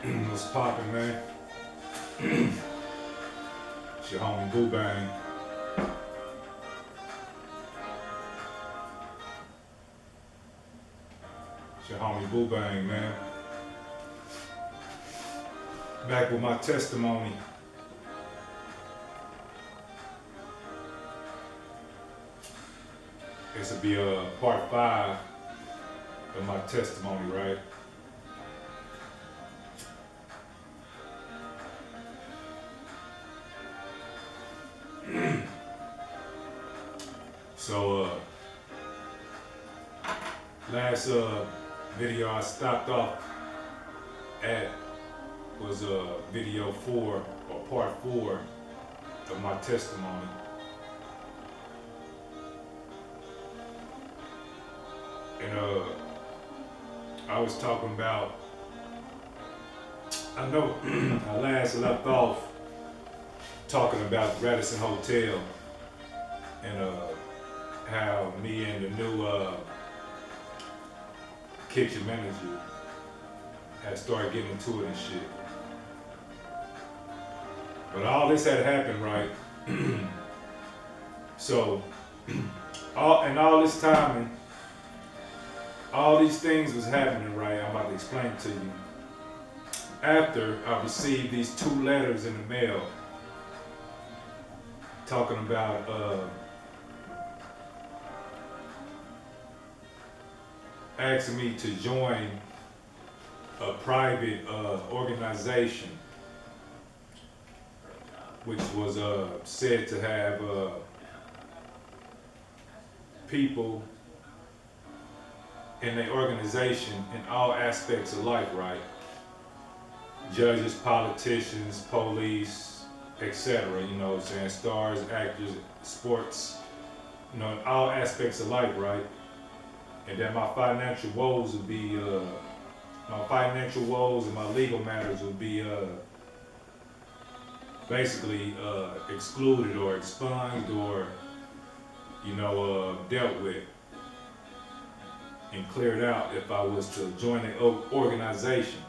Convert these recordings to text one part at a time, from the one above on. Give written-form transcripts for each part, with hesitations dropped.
What's poppin', man? It's your homie Boo Bang. It's your homie Boo Bang, man. Back with my testimony. This will be part 5 of my testimony, right? So, last video I stopped off at was video 4 or part 4 of my testimony. And I was talking about, I know I last left off talking about the Radisson Hotel and how me and the new kitchen manager had started getting into it and shit. But all this had happened, right? So, all this time and all these things was happening, right? I'm about to explain it to you. After I received these 2 letters in the mail talking about asking me to join a private organization, which was said to have people in the organization in all aspects of life, right? Judges, politicians, police, etc. You know what I'm saying? Stars, actors, sports, you know, in all aspects of life, right? And that my financial woes would be, my financial woes and my legal matters would be basically excluded or expunged or, you know, dealt with and cleared out if I was to join the organization.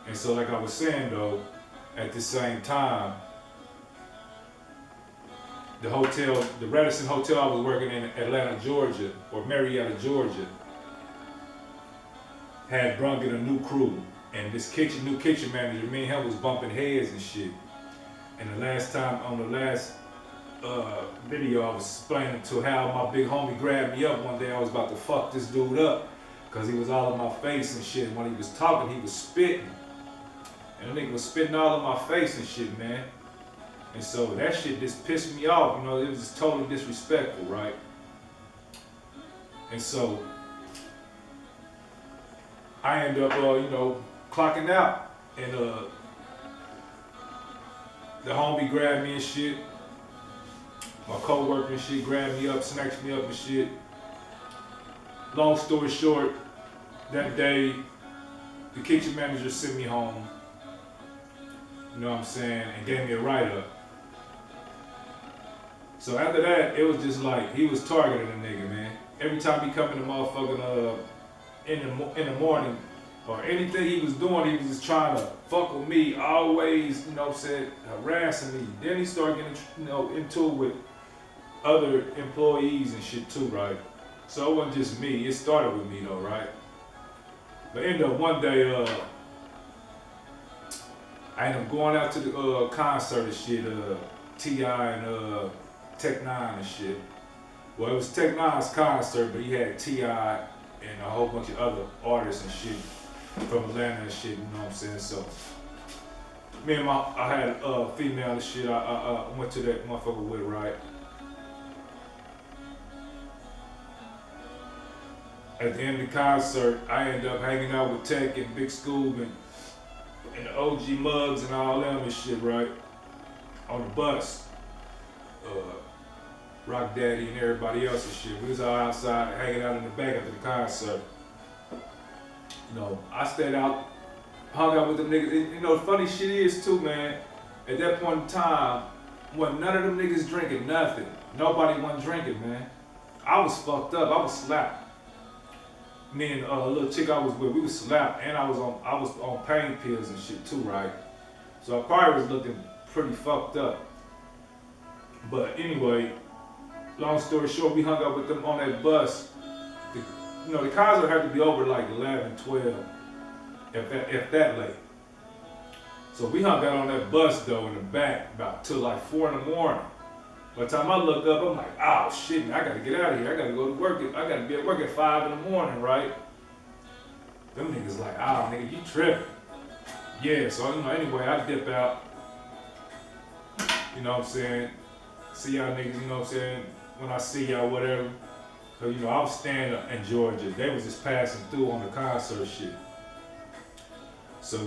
And so like I was saying though, at the same time, the Radisson Hotel I was working in Atlanta, Georgia, or Marietta, Georgia, had brung in a new crew. And this new kitchen manager, me and him was bumping heads and shit. And the last time, on the last video, I was explaining to how my big homie grabbed me up one day. I was about to fuck this dude up because he was all in my face and shit. And when he was talking, he was spitting. And the nigga was spitting all in my face and shit, man. And so that shit just pissed me off. You know, it was just totally disrespectful, right? And so I ended up, you know, clocking out. And the homie grabbed me and shit. My co-worker and shit grabbed me up, snatched me up and shit. Long story short, that day, the kitchen manager sent me home, you know what I'm saying, and gave me a write-up. So after that, it was just like, he was targeting a nigga, man. Every time he come in the motherfucking, in the morning, or anything he was doing, he was just trying to fuck with me, always, you know what I'm saying, harassing me. Then he started getting, you know, into it with other employees and shit too, right? So it wasn't just me, it started with me though, right? But ended up one day, I ended up going out to the concert and shit, T.I. and Tech-9 and shit. Well, it was Tech-9's concert, but he had T.I. and a whole bunch of other artists and shit from Atlanta and shit, you know what I'm saying? So, me and I had a female and shit, I went to that motherfucker with, right? At the end of the concert, I ended up hanging out with Tech and Big Scoob and the OG Mugs and all them and shit, right? On the bus. Rock Daddy and everybody else and shit. We was all outside hanging out in the back after the concert. You know, I stayed out, hung out with them niggas. You know, the funny shit is too, man, at that point in time, when none of them niggas drinking nothing. Nobody wasn't drinking, man. I was fucked up, I was slapped. Me and a little chick I was with, we was slapped, and I was on pain pills and shit too, right? So I probably was looking pretty fucked up. But anyway, long story short, we hung out with them on that bus. The, the concert had to be over like 11, 12, if that late. So we hung out on that bus though in the back about till like 4 in the morning. By the time I look up, I'm like, oh shit, man, I gotta get out of here. I gotta go to work. I gotta be at work at 5 in the morning, right? Them niggas like, oh nigga, you tripping. Yeah, so anyway, I dip out. You know what I'm saying? See y'all niggas, you know what I'm saying? When I see y'all, whatever. So, I was staying in Georgia. They was just passing through on the concert shit. So,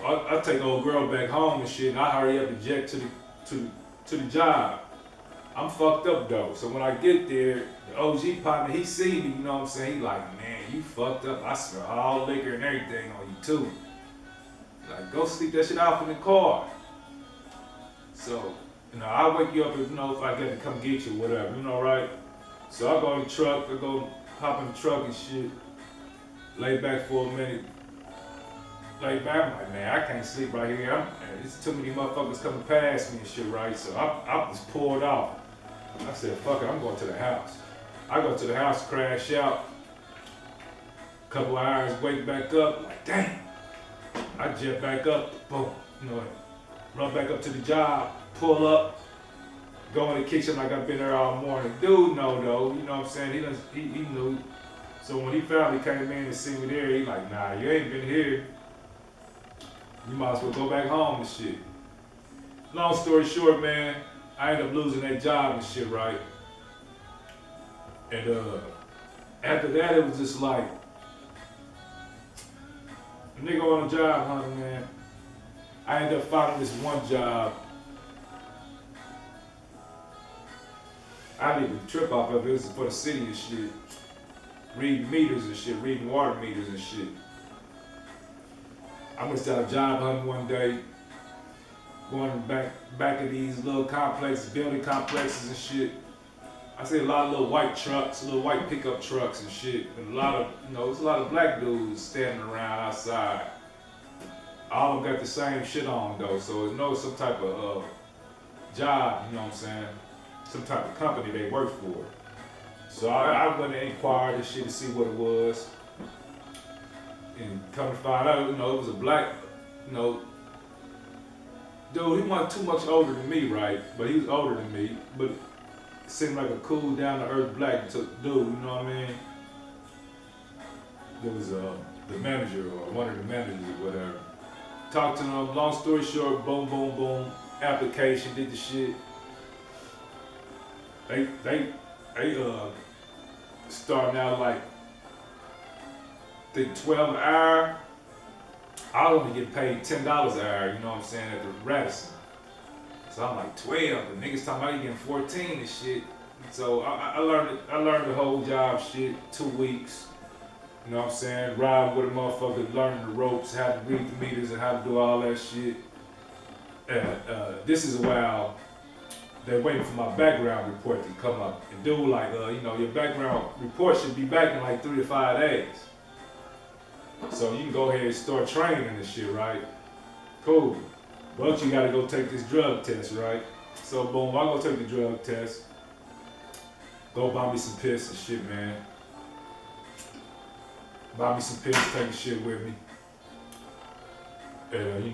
I take old girl back home and shit, and I hurry up and jet to the job. I'm fucked up though. So when I get there, the OG partner, he see me, you know what I'm saying? He like, man, you fucked up. I smell all liquor and everything on you too. Like, go sleep that shit off in the car. So, I'll wake you up if I got to come get you, whatever, right? So I go in the truck, I go hop in the truck and shit, lay back for a minute. Lay back, I'm like, man, I can't sleep right here. There's too many motherfuckers coming past me and shit, right? So I was pulled off. I said, fuck it, I'm going to the house. I go to the house, crash out. Couple hours, wake back up, like, damn. I jet back up, boom, run back up to the job, pull up, go in the kitchen like I've been there all morning. Dude know though, you know what I'm saying? He knew. So when he finally came in and see me there, he like, nah, you ain't been here. You might as well go back home and shit. Long story short, man, I ended up losing that job and shit, right? And after that, it was just like, a nigga on a job hunting, man. I ended up finding this one job. I didn't even trip off of it. It was for the city and shit. Reading meters and shit, reading water meters and shit. I went to a job hunting one day, going back of these little complexes, building complexes and shit. I see a lot of little white trucks, little white pickup trucks and shit. And a lot of, there's a lot of black dudes standing around outside. All of them got the same shit on though, so it's some type of job, you know what I'm saying? Some type of company they work for. So I went and inquired and shit to see what it was. And come to find out, it was a black, dude, he wasn't too much older than me, right? But he was older than me, but seemed like a cool, down-to-earth black dude, you know what I mean? There was the manager or one of the managers or whatever. Talked to them, long story short, boom, boom, boom, application, did the shit. They starting out like, I think 12 an hour. I was only getting paid $10 an hour, you know what I'm saying, at the Radisson. So I'm like 12, the niggas talking about you getting 14 and shit. So I learned the whole job shit, 2 weeks. You know what I'm saying? Ride with a motherfucker, learning the ropes, how to read the meters and how to do all that shit. This is a while they're waiting for my background report to come up. And dude like, your background report should be back in like 3 to 5 days. So you can go ahead and start training and shit, right? Cool. But you gotta go take this drug test, right? So boom, I go take the drug test. Go buy me some piss and shit, man. Buy me some piss, take the shit with me. And,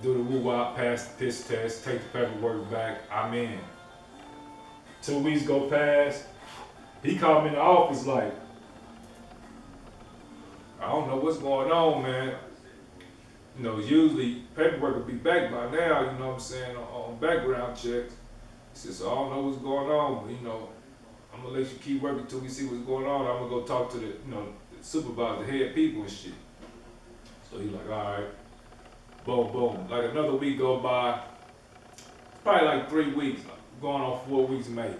do the woo-wop, pass the piss test, take the paperwork back, I'm in. 2 weeks go past. He called me in the office like, I don't know what's going on, man. Usually paperwork will be back by now, you know what I'm saying, on background checks. He said, so I don't know what's going on, but I'm gonna let you keep working till we see what's going on. I'm gonna go talk to the supervisor, the head people and shit. So he's like, all right, boom, boom. Like another week go by, it's probably like 3 weeks, going on 4 weeks maybe.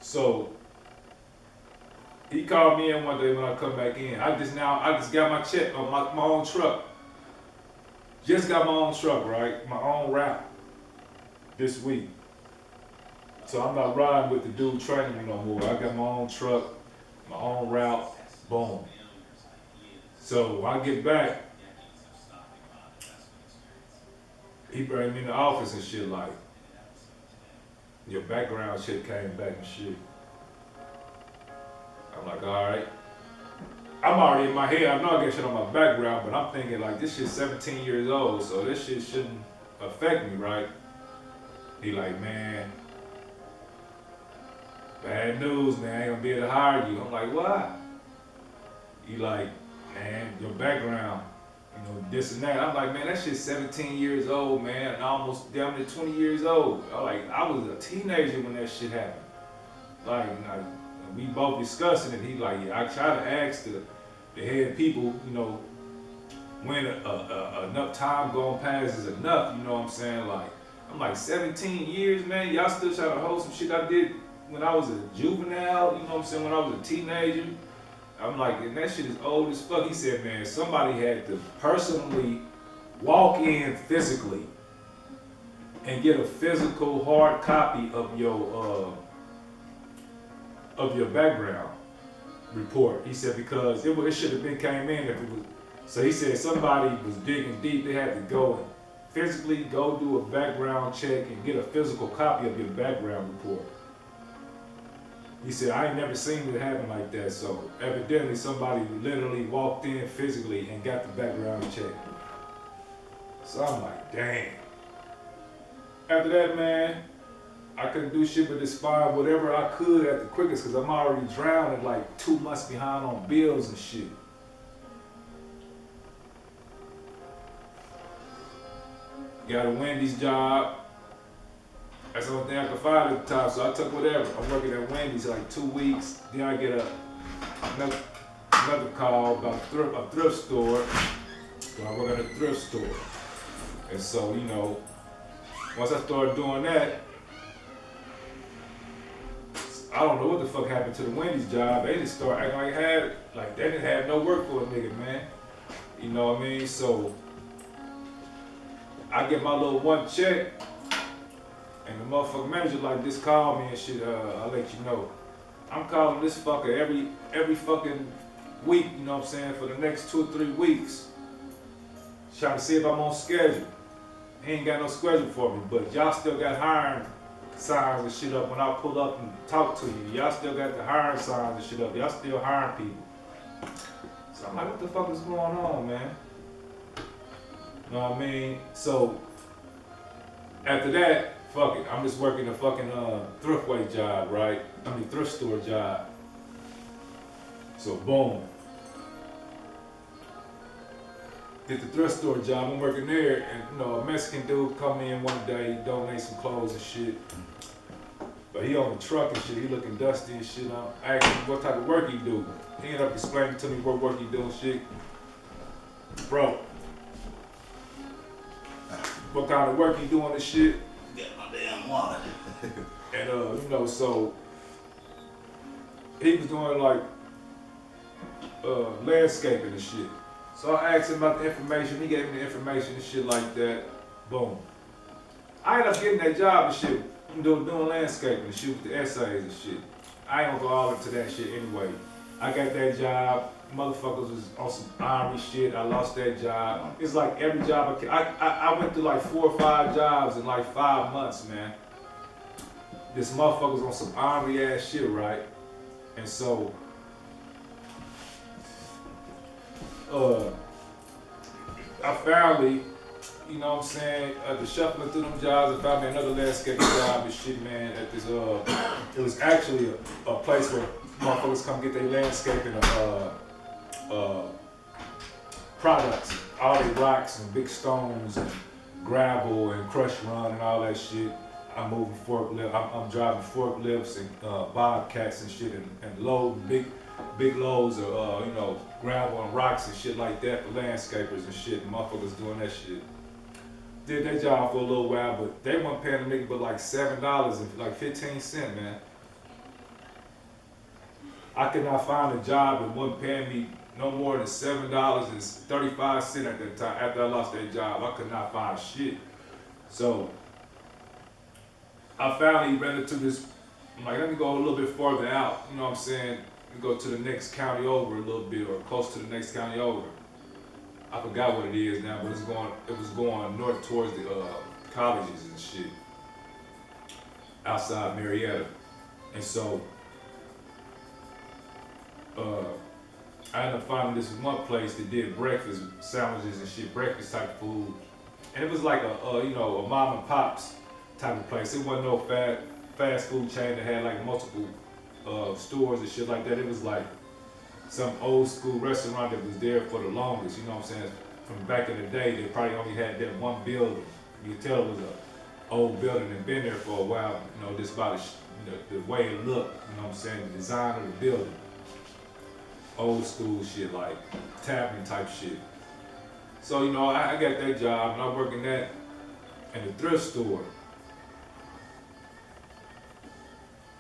So he called me in one day when I come back in. I just got my check on my own truck. Just got my own truck, right? My own route this week. So I'm not riding with the dude training me no more. I got my own truck, my own route, boom. So when I get back, he bring me in the office and shit like, your background shit came back and shit. I'm like, all right. I'm already in my head, I know I get shit on my background, but I'm thinking like, this shit's 17 years old, so this shit shouldn't affect me, right? He like, man, bad news, man, I ain't gonna be able to hire you. I'm like, why? He like, man, your background, you know, this and that. I'm like, man, that shit's 17 years old, man, and almost down to 20 years old. I was a teenager when that shit happened. Like, we both discussing it. He like, yeah, I try to ask the head people, you know, when enough time going past is enough, you know what I'm saying? Like, I'm like 17 years, man, y'all still trying to hold some shit I did when I was a juvenile, you know what I'm saying, when I was a teenager. I'm like, and that shit is old as fuck. He said, man, somebody had to personally walk in physically and get a physical hard copy of your background report. He said, because it should have been came in if it was. So he said somebody was digging deep. They had to go and physically go do a background check and get a physical copy of your background report. He said, I ain't never seen it happen like that. So evidently somebody literally walked in physically and got the background check. So I'm like, damn. After that, man, I couldn't do shit but just find whatever I could at the quickest because I'm already drowning like 2 months behind on bills and shit. Got a Wendy's job. That's the only thing I could find at the time, so I took whatever. I'm working at Wendy's like 2 weeks. Then I get another call about a thrift store. So I work at a thrift store. And so, you know, once I started doing that, I don't know what the fuck happened to the Wendy's job. They just started acting like they didn't have no work for a nigga, man. You know what I mean? So I get my little one check, and the motherfucking manager like, just call me and shit, I'll let you know. I'm calling this fucker every fucking week, you know what I'm saying, for the next 2 or 3 weeks. Trying to see if I'm on schedule. He ain't got no schedule for me, but y'all still got hiring signs and shit up when I pull up and talk to you. Y'all still got the hiring signs and shit up. Y'all still hiring people. So I'm like, what the fuck is going on, man? You know what I mean? So after that, fuck it. I'm just working a fucking thriftway job, right? I mean thrift store job. So boom. Get the thrift store job, I'm working there, and you know, a Mexican dude come in one day, donate some clothes and shit. But he on the truck and shit, he looking dusty and shit. I asked him what type of work he do. He ended up explaining to me what work he do and shit. Bro, what kind of work he doing and shit. Get my damn wallet. And you know, so he was doing like landscaping and shit. So I asked him about the information, he gave me the information and shit like that. Boom. I ended up getting that job and shit, doing landscaping and shit with the essays and shit. I ain't gonna go all into that shit anyway. I got that job, motherfuckers was on some army shit, I lost that job. It's like every job I went through like 4 or 5 jobs in like 5 months, man. This motherfucker's on some army ass shit, right? And so, I finally, you know what I'm saying, after shuffling through them jobs, I found me another landscaping job and shit, man, at this, it was actually a place where motherfuckers come get their landscaping products, all the rocks and big stones and gravel and crush run and all that shit. I'm moving forklift, I'm driving forklifts and bobcats and shit and loading big loads of, you know, gravel and rocks and shit like that for landscapers and shit. And motherfuckers doing that shit. Did that job for a little while, but they weren't paying a nigga but like $7 and like 15 cents, man. I could not find a job that wasn't paying me no more than $7.35 at that time. After I lost that job, I could not find shit. So I finally ran into this. I'm like, let me go a little bit farther out. You know what I'm saying? We go to the next county over a little bit, or close to the next county over. I forgot what it is now, but it was going north towards the colleges and shit outside Marietta. And so uh, I ended up finding this one place that did breakfast sandwiches and shit, breakfast type food, and it was like a mom and pops type of place. It wasn't no fast food chain that had like multiple stores and shit like that. It was like some old school restaurant that was there for the longest. You know what I'm saying? From back in the day, they probably only had that one building. You could tell it was a old building and been there for a while. You know, just by the way it looked. You know what I'm saying? The design of the building. Old school shit, like tavern type shit. So, you know, I got that job and I'm working that in the thrift store.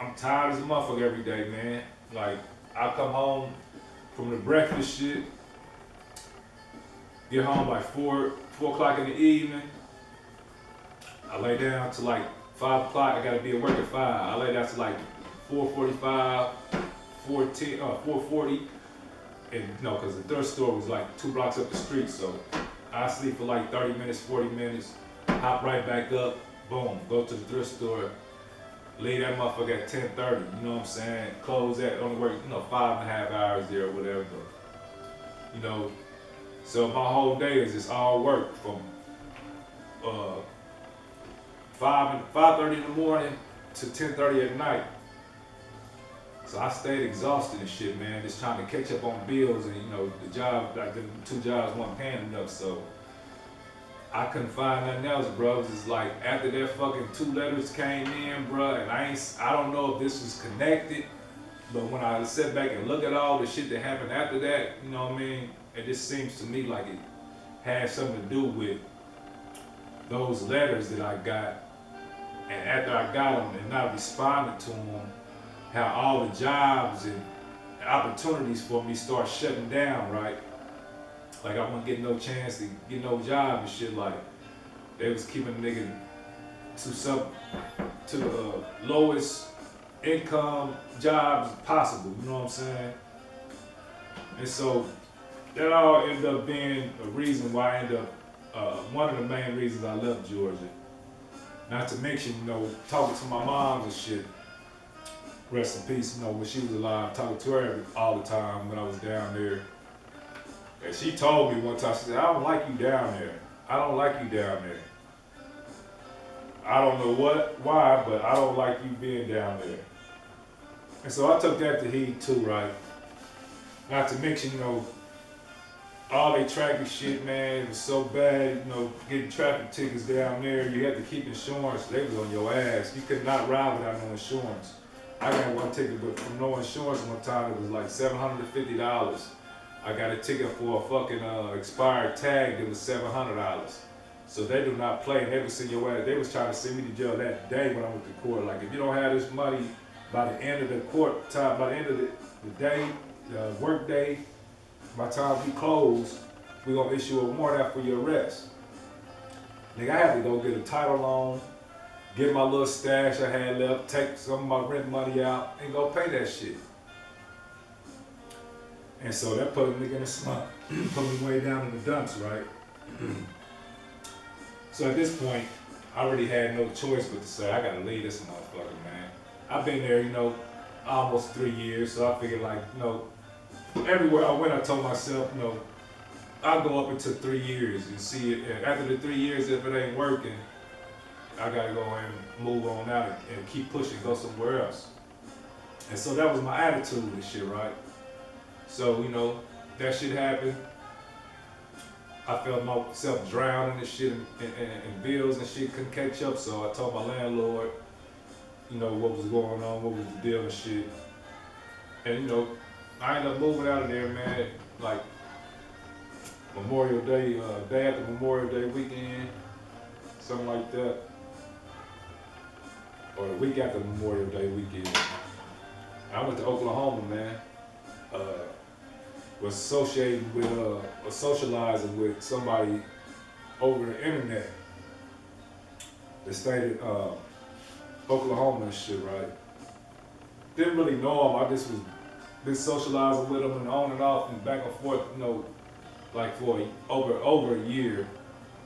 I'm tired as a motherfucker every day, man. Like, I come home from the breakfast shit, get home by 4 o'clock in the evening. I lay down to like 5 o'clock. I gotta be at work at 5. I lay down to like 4:45, 4:40. And no, because the thrift store was like 2 blocks up the street. So I sleep for like 30 minutes, 40 minutes, hop right back up, boom, go to the thrift store, lay that motherfucker at 10:30, you know what I'm saying? Close that, only work, 5.5 hours there or whatever. You know, so my whole day is just all work from 5:30 in the morning to 10:30 at night. So I stayed exhausted and shit, man, just trying to catch up on bills and, the job, like the 2 jobs weren't paying enough, so I couldn't find nothing else, bro. It was just like, after that fucking 2 letters came in, bro, and I don't know if this was connected, but when I sit back and look at all the shit that happened after that, you know what I mean, it just seems to me like it had something to do with those letters that I got, and after I got them and not responding to them, how all the jobs and opportunities for me start shutting down, right? Like I wasn't getting no chance to get no job and shit. Like they was keeping a nigga to the lowest income jobs possible. You know what I'm saying? And so that all ended up being a reason why I ended up one of the main reasons I left Georgia. Not to mention, talking to my moms and shit. Rest in peace, when she was alive, talking to her all the time when I was down there. And she told me one time, she said, I don't like you down there. I don't like you down there. I don't know why, but I don't like you being down there. And so I took that to heed too, right? Not to mention, all they traffic shit, man, it was so bad, getting traffic tickets down there, you had to keep insurance, they was on your ass. You could not ride without no insurance. I got one ticket, but from no insurance one time, it was like $750. I got a ticket for a fucking expired tag that was $700. So they do not play, and they would send your ass. They was trying to send me to jail that day when I went to court. Like, if you don't have this money by the end of the court time, by the end of the day, the work day, by the time we close, we're gonna issue a warrant out for your arrest. Nigga, I had to go get a title loan, get my little stash I had left, take some of my rent money out, and go pay that shit. And so that put a nigga in the slump, put me way down in the dumps, right? So at this point, I already had no choice but to say, I gotta leave this motherfucker, man. I've been there, almost 3 years, so I figured like, everywhere I went, I told myself, I'll go up into 3 years and see it. And after the 3 years, if it ain't working, I gotta go and move on out and keep pushing, go somewhere else. And so that was my attitude and shit, right? So, that shit happened. I felt myself drowning and shit and bills and shit, couldn't catch up. So I told my landlord, what was going on, what was the deal and shit. And, I ended up moving out of there, man, like Memorial Day, day after Memorial Day weekend, something like that. Or the week after Memorial Day weekend. I went to Oklahoma, man. Was associating with, or socializing with somebody over the internet that stated, Oklahoma and shit, right? Didn't really know him. I just was been socializing with him and on and off and back and forth, like for over a year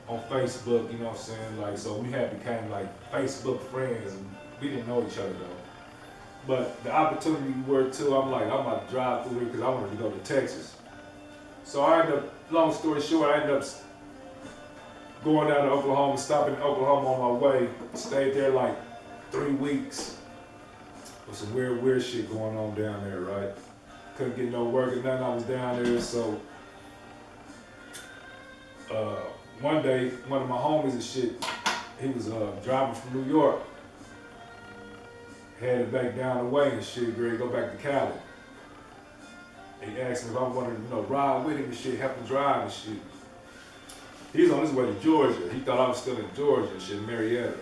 on Facebook, you know what I'm saying? Like, so we had became like Facebook friends, and we didn't know each other though. But the opportunity were too, I'm like, I'm about to drive through here because I wanted to go to Texas. So I ended up, long story short, I ended up going down to Oklahoma, stopping in Oklahoma on my way, stayed there like 3 weeks. With some weird shit going on down there, right? Couldn't get no work and nothing, I was down there, so one day, one of my homies and shit, he was driving from New York, headed back down the way and shit, ready to go back to Cali. He asked me if I wanted to, ride with him and shit, help him drive and shit. He's on his way to Georgia. He thought I was still in Georgia and shit, Marietta.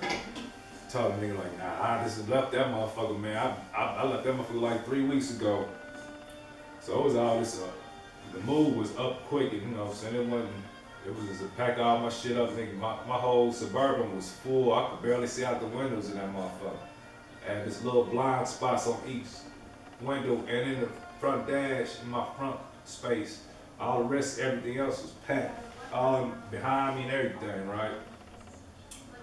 Told me like, nah, I just left that motherfucker, man. I left that motherfucker like 3 weeks ago. So it was all this, the move was up quick, and you know what I'm saying? It was just to pack all my shit up, nigga. My whole Suburban was full. I could barely see out the windows in that motherfucker. I had this little blind spots on each window and in the front dash, in my front space. All the rest, everything else was packed. All behind me and everything, right?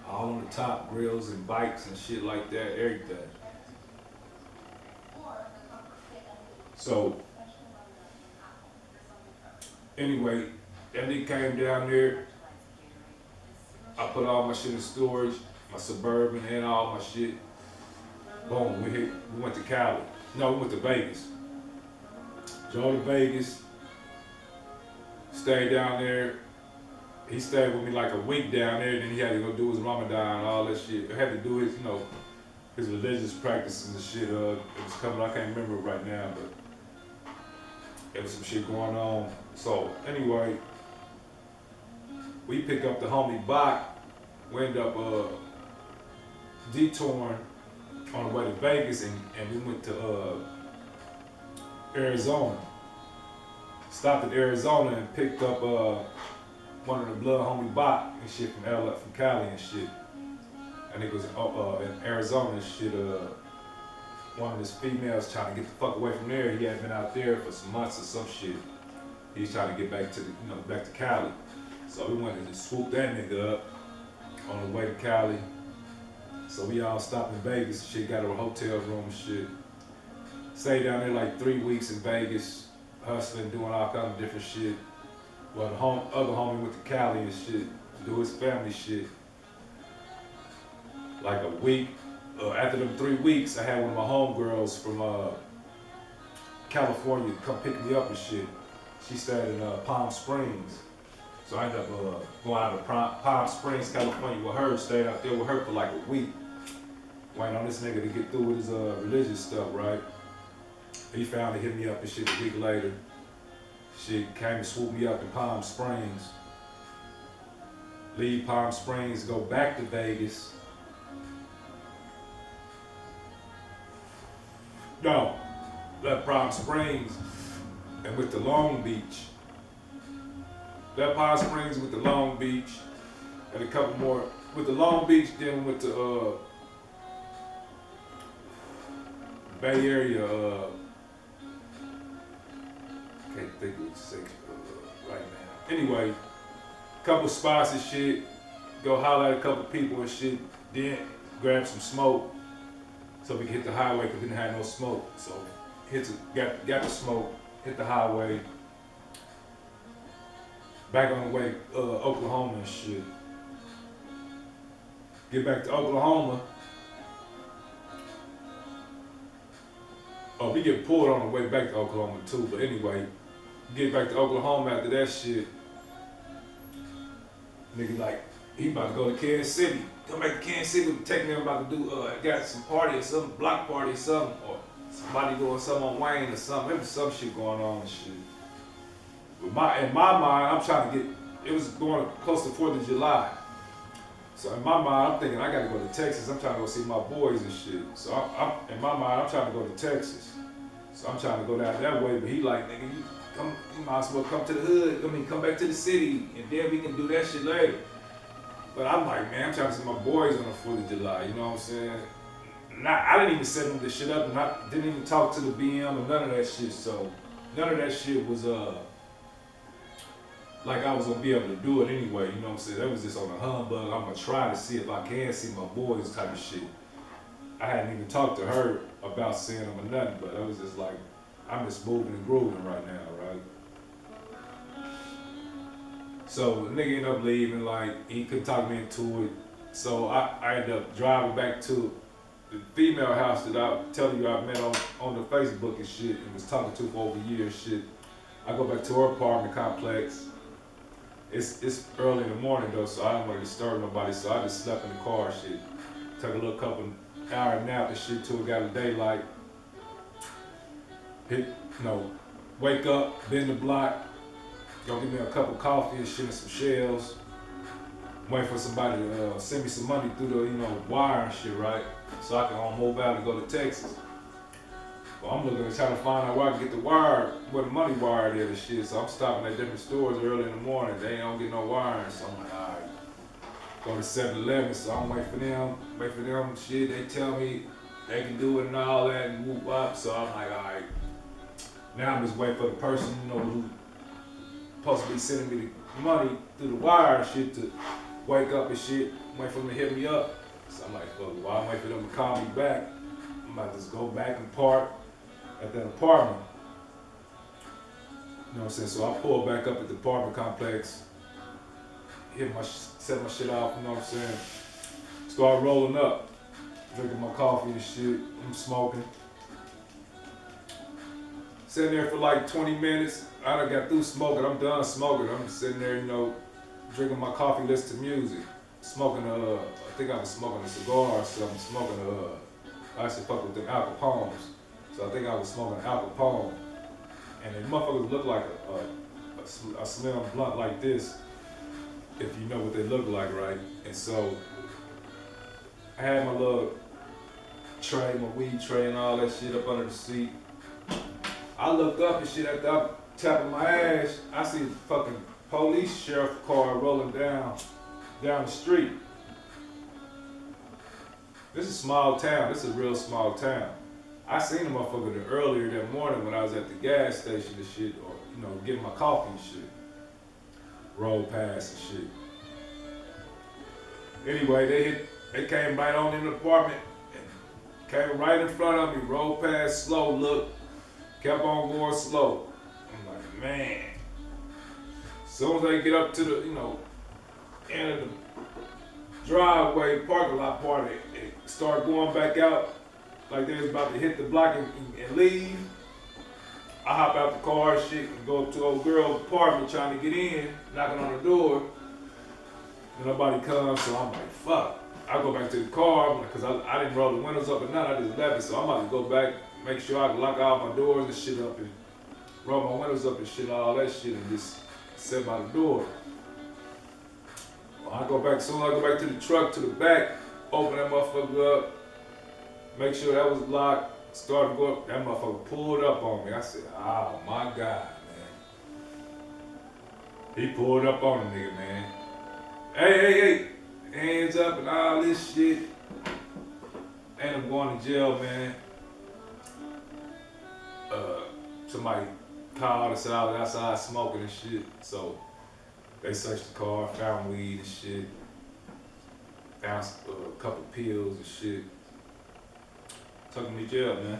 All on the top, grills and bikes and shit like that, everything. So, anyway, that nigga came down there. I put all my shit in storage, my Suburban and all my shit. Boom, we went to Cali. No, we went to Vegas. Drove to Vegas, stayed down there. He stayed with me like a week down there, then he had to go do his Ramadan and all that shit. He had to do his, his religious practices and shit. It was coming, I can't remember it right now, but there was some shit going on. So anyway, we pick up the homie Bach. We end up detouring on the way to Vegas, and we went to Arizona. Stopped in Arizona and picked up one of the blood homie Bach and shit from Cali and shit. And it was in Arizona and shit. One of his females trying to get the fuck away from there. He had been out there for some months or some shit. He's trying to get back to back to Cali. So we went and just swooped that nigga up on the way to Cali. So we all stopped in Vegas and shit, got a hotel room and shit. Stayed down there like 3 weeks in Vegas, hustling, doing all kinds of different shit. Well, the other homie went to Cali and shit, to do his family shit. Like a week, after them 3 weeks, I had one of my homegirls from California come pick me up and shit. She stayed in Palm Springs. So I ended up going out to Palm Springs, California with her, stayed out there with her for like a week. Waiting on this nigga to get through with his religious stuff, right? He finally hit me up and shit a week later. She came and swooped me up in Palm Springs. Leave Palm Springs, go back to Vegas. No, left Palm Springs and went to Long Beach. Left Palm Springs with the Long Beach and a couple more. With the Long Beach, then we went to Bay Area. Can't think of six right now. Anyway, couple spots and shit. Go holler at a couple people and shit. Then grab some smoke so we could hit the highway because we didn't have no smoke. So got the smoke, hit the highway. Back on the way to Oklahoma and shit. Get back to Oklahoma. Oh, we get pulled on the way back to Oklahoma too, but anyway, get back to Oklahoma after that shit. Nigga like, he about to go to Kansas City. Come back to Kansas City, take me, I'm about to do, got some party or something, block party or something, or somebody doing something on Wayne or something. There was some shit going on and shit. But in my mind, I'm trying to get, it was going close to 4th of July. So in my mind, I'm thinking I gotta go to Texas. I'm trying to go see my boys and shit. So in my mind, I'm trying to go to Texas. So I'm trying to go down that way, but he like, nigga, you might as well come to the hood. I mean, come back to the city, and then we can do that shit later. But I'm like, man, I'm trying to see my boys on the 4th of July, you know what I'm saying? I didn't even set the shit up, and I didn't even talk to the BM or none of that shit. So none of that shit was like I was gonna be able to do it anyway. You know what I'm saying? That was just on a humbug. I'm gonna try to see if I can see my boys type of shit. I hadn't even talked to her about seeing them or nothing, but I was just like, I'm just moving and grooving right now, right? So the nigga ended up leaving, like he couldn't talk me into it. So I ended up driving back to the female house that I telling you I met on the Facebook and shit and was talking to for over years shit. I go back to her apartment complex. It's early in the morning though, so I didn't want to disturb nobody, so I just slept in the car and shit. Took a little couple hour nap and shit till it got a daylight. Wake up, bend the block, go get me a cup of coffee and shit and some shells. Wait for somebody to send me some money through the wire and shit, right? So I can move out and go to Texas. Well, I'm looking to try to find out where I can get the wire, where the money wired is and shit. So I'm stopping at different stores early in the morning. They don't get no wiring, so I'm like, all right. Go to 7-Eleven, so I'm waiting for them, shit. They tell me they can do it and all that and whoop up. So I'm like, all right. Now I'm just waiting for the person, who's supposed to be sending me the money through the wire and shit to wake up and shit. Wait for them to hit me up. So I'm like, fuck, while I'm waiting for them to call me back, I'm about to just go back and park at that apartment. You know what I'm saying? So I pull back up at the apartment complex, set my shit off, you know what I'm saying? Start rolling up, drinking my coffee and shit. I'm smoking. Sitting there for like 20 minutes. I done got through smoking. I'm done smoking. I'm just sitting there, drinking my coffee, listening to music. Smoking, I think I was smoking a cigar or something. Smoking, I used to fuck with them Al Capones. So I think I was smoking Al Capone. And the motherfuckers look like a slim blunt like this, if you know what they look like, right? And so I had my little tray, my weed tray and all that shit up under the seat. I looked up and shit after I'm tapping my ass, I see a fucking police sheriff car rolling down the street. This is a small town. This is a real small town. I seen the motherfucker earlier that morning when I was at the gas station and shit, or getting my coffee and shit. Roll past and shit. Anyway, they came right on in the apartment and came right in front of me, rolled past slow, looked, kept on going slow. I'm like, man. As soon as they get up to the, end of the driveway, parking lot part, they start going back out like they was about to hit the block and leave. I hop out the car and shit and go up to old girl's apartment trying to get in, knocking on the door. And nobody comes, so I'm like, fuck. I go back to the car, because I didn't roll the windows up or nothing, I just left it. So I'm about to go back, make sure I can lock all my doors and shit up and roll my windows up and shit, all that shit, and just sit by the door. Well, as soon as I go back to the truck, to the back, open that motherfucker up, make sure that was locked, started to go up, that motherfucker pulled up on me. I said, oh my God, man. He pulled up on the nigga, man. Hey, hands up and all this shit. And I'm going to jail, man. Somebody called and said I was outside smoking and shit. So they searched the car, found weed and shit. Found a couple pills and shit. Took me to jail, man.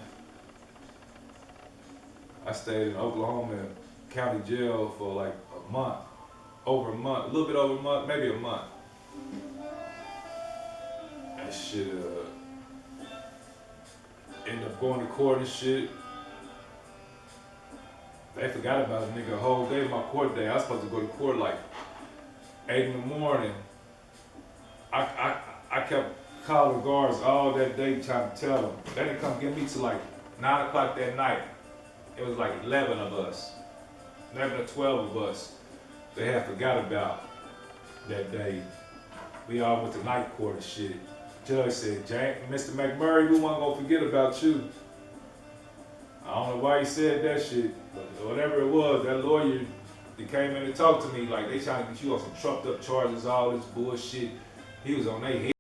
I stayed in Oklahoma County Jail for like a month. Over a month, a little bit over a month, maybe a month. That shit, ended up going to court and shit. They forgot about a nigga a whole day, my court day. I was supposed to go to court like 8 in the morning. I kept calling guards all that day trying to tell them. They didn't come get me till like 9 o'clock that night. It was like 11 of us, 11 or 12 of us. They had forgot about that day. We all went to night court and shit. Judge said, Mr. McMurray, we weren't gonna forget about you. I don't know why he said that shit, but whatever it was, that lawyer, they came in and talked to me like they trying to get you on some trumped up charges, all this bullshit. He was on their head.